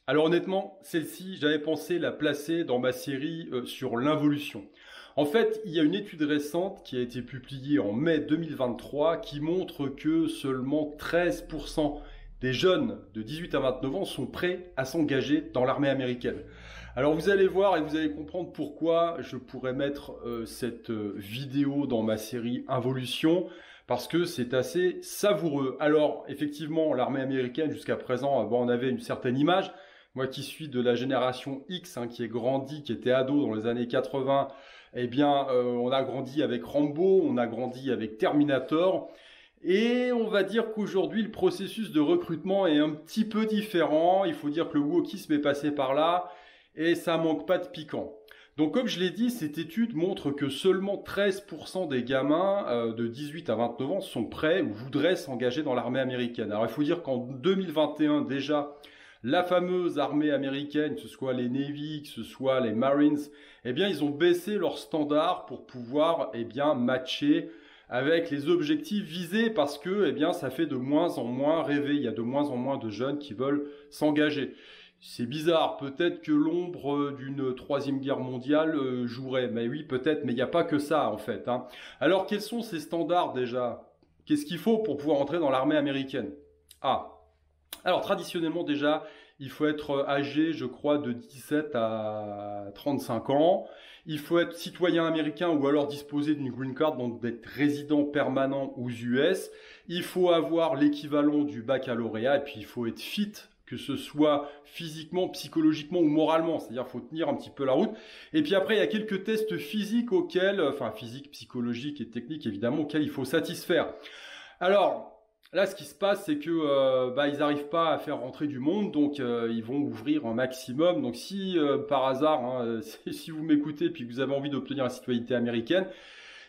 Alors honnêtement, celle-ci, j'avais pensé la placer dans ma série sur l'involution. En fait, il y a une étude récente qui a été publiée en mai 2023 qui montre que seulement 13% des jeunes de 18 à 29 ans sont prêts à s'engager dans l'armée américaine. Alors vous allez voir et vous allez comprendre pourquoi je pourrais mettre cette vidéo dans ma série Involution, parce que c'est assez savoureux. Alors effectivement, l'armée américaine jusqu'à présent, on avait une certaine image. Moi qui suis de la génération X, qui est grandi, qui était ado dans les années 80, eh bien, on a grandi avec Rambo, on a grandi avec Terminator. Et on va dire qu'aujourd'hui, le processus de recrutement est un petit peu différent. Il faut dire que le wokisme est passé par là et ça manque pas de piquant. Donc comme je l'ai dit, cette étude montre que seulement 13% des gamins de 18 à 29 ans sont prêts ou voudraient s'engager dans l'armée américaine. Alors il faut dire qu'en 2021 déjà, la fameuse armée américaine, que ce soit les Navy, que ce soit les Marines, eh bien ils ont baissé leurs standards pour pouvoir matcher avec les objectifs visés parce que ça fait de moins en moins rêver. Il y a de moins en moins de jeunes qui veulent s'engager. C'est bizarre, peut-être que l'ombre d'une troisième guerre mondiale jouerait. Mais oui, peut-être, mais il n'y a pas que ça en fait. Alors quels sont ces standards déjà? Qu'est-ce qu'il faut pour pouvoir entrer dans l'armée américaine? Alors traditionnellement déjà, il faut être âgé, je crois, de 17 à 35 ans. Il faut être citoyen américain ou alors disposer d'une green card, donc d'être résident permanent aux US. Il faut avoir l'équivalent du baccalauréat et puis il faut être fit, que ce soit physiquement, psychologiquement ou moralement. C'est-à-dire qu'il faut tenir un petit peu la route. Et puis après, il y a quelques tests physiques physiques, psychologiques et techniques évidemment, auxquels il faut satisfaire. Alors, là, ce qui se passe, c'est que ils n'arrivent pas à faire rentrer du monde, donc ils vont ouvrir un maximum. Donc si par hasard, si vous m'écoutez puis que vous avez envie d'obtenir la citoyenneté américaine,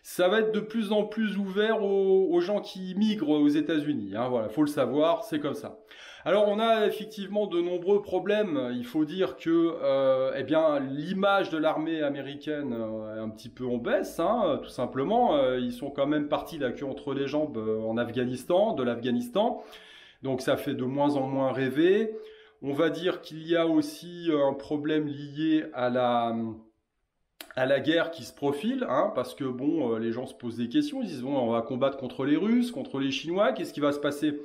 ça va être de plus en plus ouvert aux gens qui migrent aux États-Unis. Voilà, faut le savoir, c'est comme ça. Alors on a effectivement de nombreux problèmes. Il faut dire que l'image de l'armée américaine est un petit peu en baisse, tout simplement. Ils sont quand même partis la queue entre les jambes de l'Afghanistan. Donc ça fait de moins en moins rêver. On va dire qu'il y a aussi un problème lié à la guerre qui se profile, parce que les gens se posent des questions, ils disent on va combattre contre les Russes, contre les Chinois, qu'est-ce qui va se passer?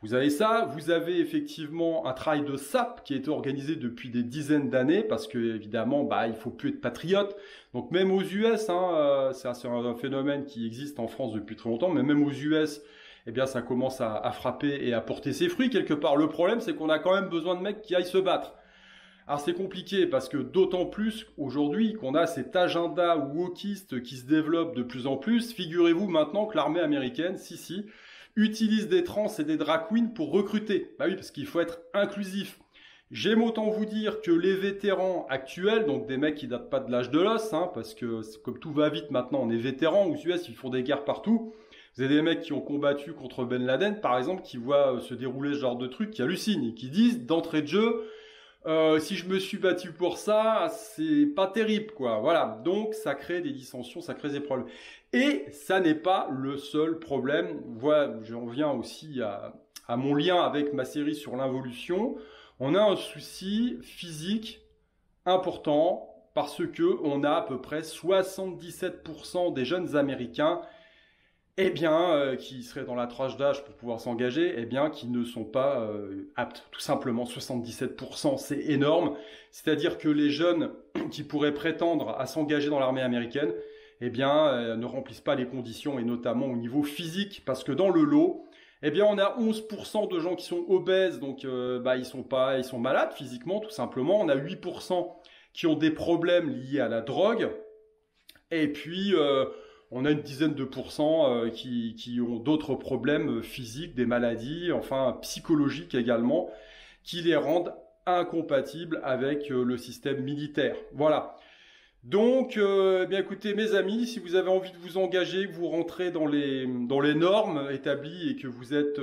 Vous avez ça, vous avez effectivement un travail de sape qui est organisé depuis des dizaines d'années, parce que évidemment, il faut plus être patriote. Donc même aux US, c'est un phénomène qui existe en France depuis très longtemps, mais même aux US, ça commence à frapper et à porter ses fruits quelque part. Le problème, c'est qu'on a quand même besoin de mecs qui aillent se battre. Alors c'est compliqué parce que d'autant plus aujourd'hui qu'on a cet agenda wokiste qui se développe de plus en plus. Figurez-vous maintenant que l'armée américaine, utilise des trans et des drag queens pour recruter. Oui, parce qu'il faut être inclusif. J'aime autant vous dire que les vétérans actuels, donc des mecs qui datent pas de l'âge de l'os, parce que comme tout va vite maintenant, on est vétérans, aux US ils font des guerres partout. Vous avez des mecs qui ont combattu contre Ben Laden, par exemple, qui voient se dérouler ce genre de trucs, qui hallucinent et qui disent d'entrée de jeu, si je me suis battu pour ça, c'est pas terrible, quoi. Voilà. Donc, ça crée des dissensions, ça crée des problèmes. Et ça n'est pas le seul problème. Voilà, j'en viens aussi à mon lien avec ma série sur l'involution. On a un souci physique important parce que on a à peu près 77% des jeunes Américains qui seraient dans la tranche d'âge pour pouvoir s'engager, qui ne sont pas aptes. Tout simplement, 77%, c'est énorme. C'est-à-dire que les jeunes qui pourraient prétendre à s'engager dans l'armée américaine, ne remplissent pas les conditions, et notamment au niveau physique, parce que dans le lot, on a 11% de gens qui sont obèses, donc ils sont malades physiquement, tout simplement. On a 8% qui ont des problèmes liés à la drogue, et puis on a une dizaine de pourcents qui ont d'autres problèmes physiques, des maladies, psychologiques également, qui les rendent incompatibles avec le système militaire. Voilà. Donc, écoutez, mes amis, si vous avez envie de vous engager, que vous rentrez dans les normes établies et que vous êtes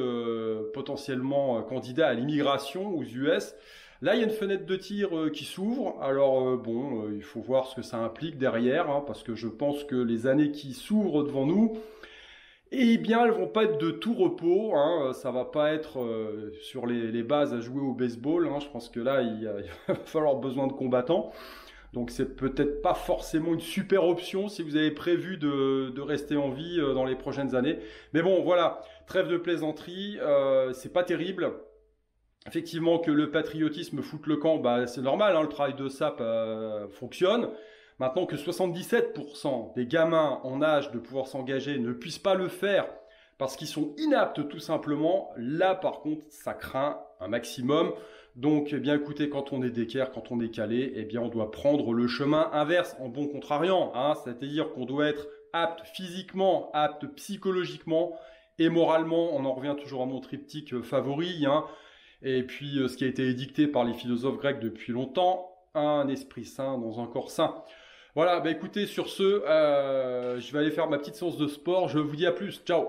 potentiellement candidat à l'immigration aux US, là, il y a une fenêtre de tir qui s'ouvre. Alors, il faut voir ce que ça implique derrière, parce que je pense que les années qui s'ouvrent devant nous, Eh bien, elles vont pas être de tout repos, hein, ça va pas être sur les bases à jouer au baseball, hein, je pense que là, il va falloir besoin de combattants. Donc c'est peut-être pas forcément une super option si vous avez prévu de rester en vie dans les prochaines années. Mais bon, voilà, trêve de plaisanterie, c'est pas terrible. Effectivement, que le patriotisme foute le camp, bah, c'est normal, hein, le travail de SAP fonctionne. Maintenant que 77% des gamins en âge de pouvoir s'engager ne puissent pas le faire parce qu'ils sont inaptes tout simplement, là par contre ça craint un maximum. Donc eh bien écoutez, quand on est d'équerre, quand on est calé, eh bien on doit prendre le chemin inverse en bon contrariant, hein, c'est-à-dire qu'on doit être apte physiquement, apte psychologiquement et moralement. On en revient toujours à mon triptyque favori, hein. Et puis ce qui a été édicté par les philosophes grecs depuis longtemps, un esprit sain dans un corps sain. Voilà, bah écoutez, sur ce, je vais aller faire ma petite séance de sport. Je vous dis à plus, ciao.